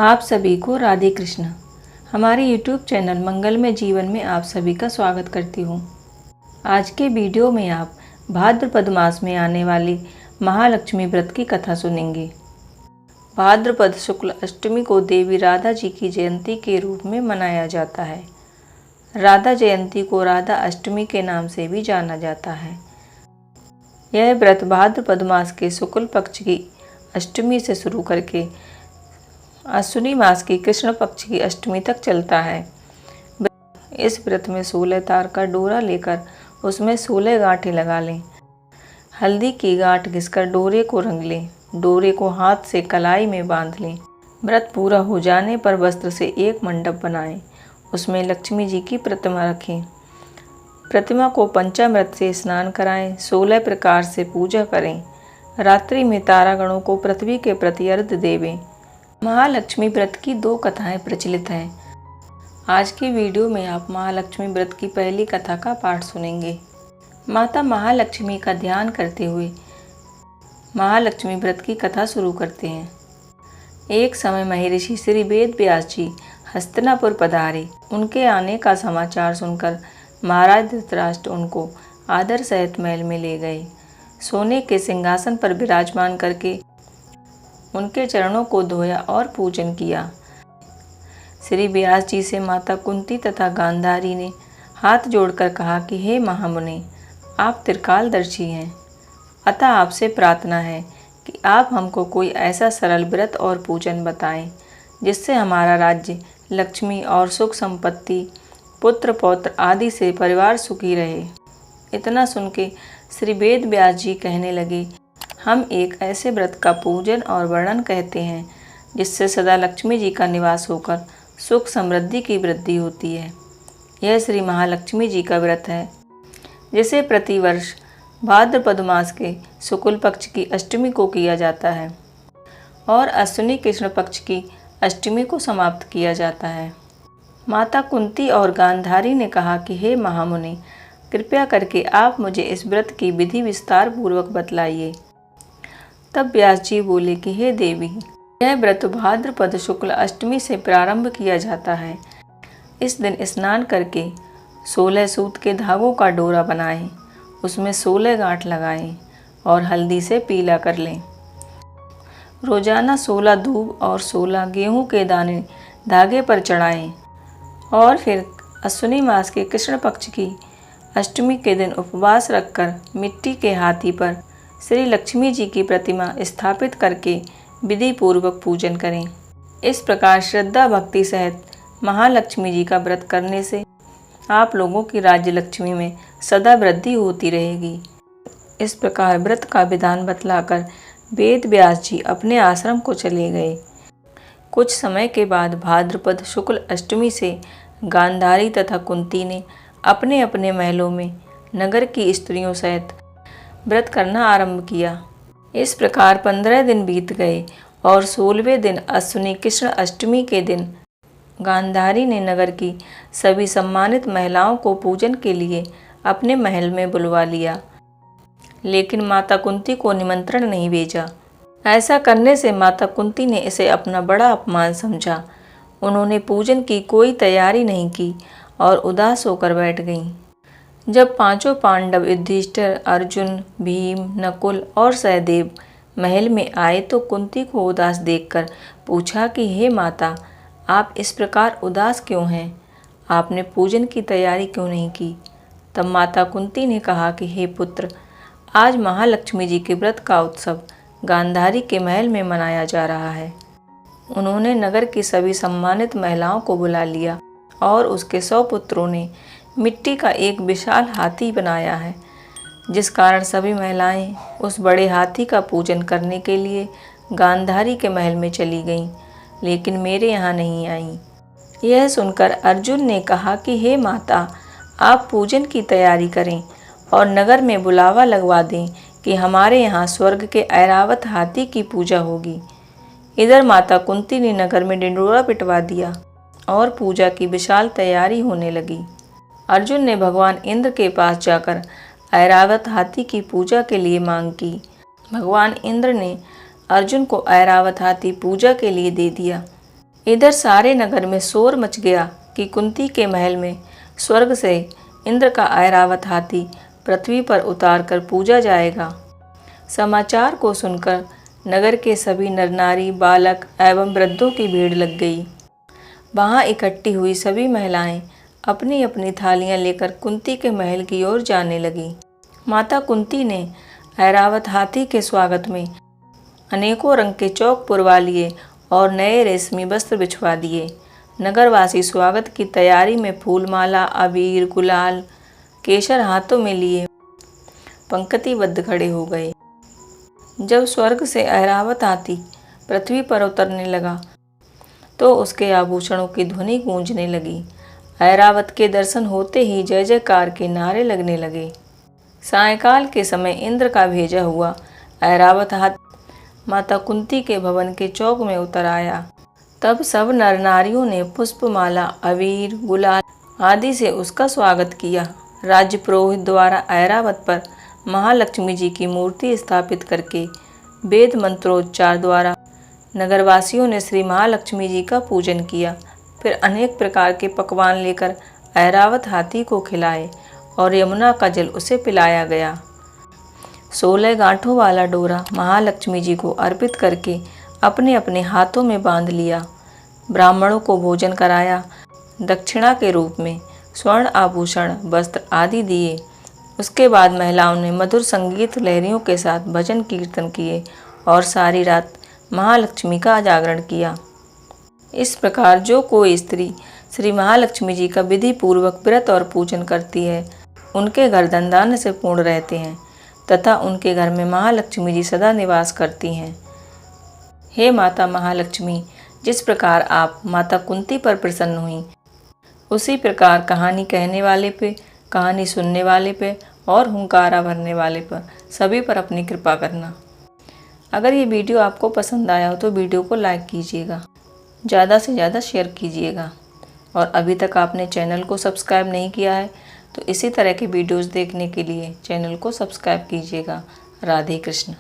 आप सभी को राधे कृष्ण। हमारे YouTube चैनल मंगलमय जीवन में आप सभी का स्वागत करती हूँ। आज के वीडियो में आप भाद्रपद मास में आने वाली महालक्ष्मी व्रत की कथा सुनेंगे। भाद्रपद शुक्ल अष्टमी को देवी राधा जी की जयंती के रूप में मनाया जाता है। राधा जयंती को राधा अष्टमी के नाम से भी जाना जाता है। यह व्रत भाद्रपद मास के शुक्ल पक्ष की अष्टमी से शुरू करके आश्विनी मास की कृष्ण पक्ष की अष्टमी तक चलता है। इस व्रत में 16 तार का डोरा लेकर उसमें 16 गांठें लगा लें। हल्दी की गांठ घिसकर डोरे को रंग लें। डोरे को हाथ से कलाई में बांध लें। व्रत पूरा हो जाने पर वस्त्र से एक मंडप बनाएं। उसमें लक्ष्मी जी की प्रतिमा रखें। प्रतिमा को पंचामृत से स्नान कराएं। 16 प्रकार से पूजा करें। रात्रि में तारागणों को पृथ्वी के प्रति अर्घ्य देवें। महालक्ष्मी व्रत की 2 कथाएं प्रचलित हैं। आज की वीडियो में आप महालक्ष्मी व्रत की पहली कथा का पाठ सुनेंगे। माता महालक्ष्मी का ध्यान करते हुए महालक्ष्मी व्रत की कथा शुरू करते हैं। एक समय महर्षि श्री वेद व्यास जी हस्तिनापुर पधारे। उनके आने का समाचार सुनकर महाराज धृतराष्ट्र उनको आदर सहित महल में ले गए। सोने के सिंहासन पर विराजमान करके उनके चरणों को धोया और पूजन किया। श्री व्यास जी से माता कुंती तथा गांधारी ने हाथ जोड़कर कहा कि हे महामुनि, आप त्रिकालदर्शी हैं, अतः आपसे प्रार्थना है कि आप हमको कोई ऐसा सरल व्रत और पूजन बताएं जिससे हमारा राज्य, लक्ष्मी और सुख संपत्ति, पुत्र पौत्र आदि से परिवार सुखी रहे। इतना सुन के श्री वेद व्यास जी कहने लगे, हम एक ऐसे व्रत का पूजन और वर्णन कहते हैं जिससे सदा लक्ष्मी जी का निवास होकर सुख समृद्धि की वृद्धि होती है। यह श्री महालक्ष्मी जी का व्रत है जिसे प्रतिवर्ष भाद्रपद मास के शुक्ल पक्ष की अष्टमी को किया जाता है और अश्विनी कृष्ण पक्ष की अष्टमी को समाप्त किया जाता है। माता कुंती और गांधारी ने कहा कि हे महामुनि, कृपया करके आप मुझे इस व्रत की विधि विस्तार पूर्वक बतलाइए। तब व्यास जी बोले कि हे देवी, यह व्रत भाद्रपद शुक्ल अष्टमी से प्रारंभ किया जाता है। इस दिन स्नान करके 16 सूत के धागों का डोरा बनाएं, उसमें 16 गांठ लगाएं और हल्दी से पीला कर लें। रोजाना 16 दूब और 16 गेहूं के दाने धागे पर चढ़ाएं और फिर अश्विनी मास के कृष्ण पक्ष की अष्टमी के दिन उपवास रखकर मिट्टी के हाथी पर श्री लक्ष्मी जी की प्रतिमा स्थापित करके विधि पूर्वक पूजन करें। इस प्रकार श्रद्धा भक्ति सहित महालक्ष्मी जी का व्रत करने से आप लोगों की राज्य लक्ष्मी में सदा वृद्धि होती रहेगी। इस प्रकार व्रत का विधान बतलाकर वेद व्यास जी अपने आश्रम को चले गए। कुछ समय के बाद भाद्रपद शुक्ल अष्टमी से गांधारी तथा कुंती ने अपने अपने महलों में नगर की स्त्रियों सहित व्रत करना आरंभ किया। इस प्रकार 15 दिन बीत गए और 16वें दिन अश्विनी कृष्ण अष्टमी के दिन गांधारी ने नगर की सभी सम्मानित महिलाओं को पूजन के लिए अपने महल में बुलवा लिया, लेकिन माता कुंती को निमंत्रण नहीं भेजा। ऐसा करने से माता कुंती ने इसे अपना बड़ा अपमान समझा। उन्होंने पूजन की कोई तैयारी नहीं की और उदास होकर बैठ गईं। जब 5 पांडव युधिष्ठिर, अर्जुन, भीम, नकुल और सहदेव महल में आए तो कुंती को उदास देखकर पूछा कि हे माता, आप इस प्रकार उदास क्यों हैं? आपने पूजन की तैयारी क्यों नहीं की? तब माता कुंती ने कहा कि हे पुत्र, आज महालक्ष्मी जी के व्रत का उत्सव गांधारी के महल में मनाया जा रहा है। उन्होंने नगर की सभी सम्मानित महिलाओं को बुला लिया और उसके 100 पुत्रों ने मिट्टी का एक विशाल हाथी बनाया है, जिस कारण सभी महिलाएं उस बड़े हाथी का पूजन करने के लिए गांधारी के महल में चली गईं, लेकिन मेरे यहाँ नहीं आईं। यह सुनकर अर्जुन ने कहा कि हे माता, आप पूजन की तैयारी करें और नगर में बुलावा लगवा दें कि हमारे यहाँ स्वर्ग के ऐरावत हाथी की पूजा होगी। इधर माता कुंती ने नगर में ढिंढोरा पिटवा दिया और पूजा की विशाल तैयारी होने लगी। अर्जुन ने भगवान इंद्र के पास जाकर ऐरावत हाथी की पूजा के लिए मांग की। भगवान इंद्र ने अर्जुन को ऐरावत हाथी पूजा के लिए दे दिया। इधर सारे नगर में शोर मच गया कि कुंती के महल में स्वर्ग से इंद्र का ऐरावत हाथी पृथ्वी पर उतार कर पूजा जाएगा। समाचार को सुनकर नगर के सभी नर नारी, बालक एवं वृद्धों की भीड़ लग गई। वहां इकट्ठी हुई सभी महिलाएं अपनी अपनी थालियां लेकर कुंती के महल की ओर जाने लगी। माता कुंती ने ऐरावत हाथी के स्वागत में अनेकों रंग के चौक पुरवा लिए और नए रेशमी वस्त्र बिछवा दिए। नगरवासी स्वागत की तैयारी में फूलमाला, अबीर, गुलाल, केसर हाथों में लिए पंक्तिबद्ध खड़े हो गए। जब स्वर्ग से ऐरावत हाथी पृथ्वी पर उतरने लगा तो उसके आभूषणों की ध्वनि गूंजने लगी। ऐरावत के दर्शन होते ही जय जयकार के नारे लगने लगे। सायंकाल के समय इंद्र का भेजा हुआ ऐरावत हाथी माता कुंती के भवन के चौक में उतर आया। तब सब नर नारियों ने पुष्पमाला, अबीर, गुलाल आदि से उसका स्वागत किया। राज्य पुरोहित द्वारा ऐरावत पर महालक्ष्मी जी की मूर्ति स्थापित करके वेद मंत्रोच्चार द्वारा नगरवासियों ने श्री महालक्ष्मी जी का पूजन किया। फिर अनेक प्रकार के पकवान लेकर ऐरावत हाथी को खिलाए और यमुना का जल उसे पिलाया गया। 16 गांठों वाला डोरा महालक्ष्मी जी को अर्पित करके अपने अपने हाथों में बांध लिया। ब्राह्मणों को भोजन कराया। दक्षिणा के रूप में स्वर्ण आभूषण, वस्त्र आदि दिए। उसके बाद महिलाओं ने मधुर संगीत लहरियों के साथ भजन कीर्तन किए और सारी रात महालक्ष्मी का जागरण किया। इस प्रकार जो कोई स्त्री श्री महालक्ष्मी जी का विधि पूर्वक व्रत और पूजन करती है, उनके घर धन धान्य से पूर्ण रहते हैं तथा उनके घर में महालक्ष्मी जी सदा निवास करती हैं। हे माता महालक्ष्मी, जिस प्रकार आप माता कुंती पर प्रसन्न हुई, उसी प्रकार कहानी कहने वाले पे, कहानी सुनने वाले पे और हुंकारा भरने वाले पर सभी पर अपनी कृपा करना। अगर ये वीडियो आपको पसंद आया हो तो वीडियो को लाइक कीजिएगा, ज़्यादा से ज़्यादा शेयर कीजिएगा और अभी तक आपने चैनल को सब्सक्राइब नहीं किया है तो इसी तरह के वीडियोज़ देखने के लिए चैनल को सब्सक्राइब कीजिएगा। राधे कृष्ण।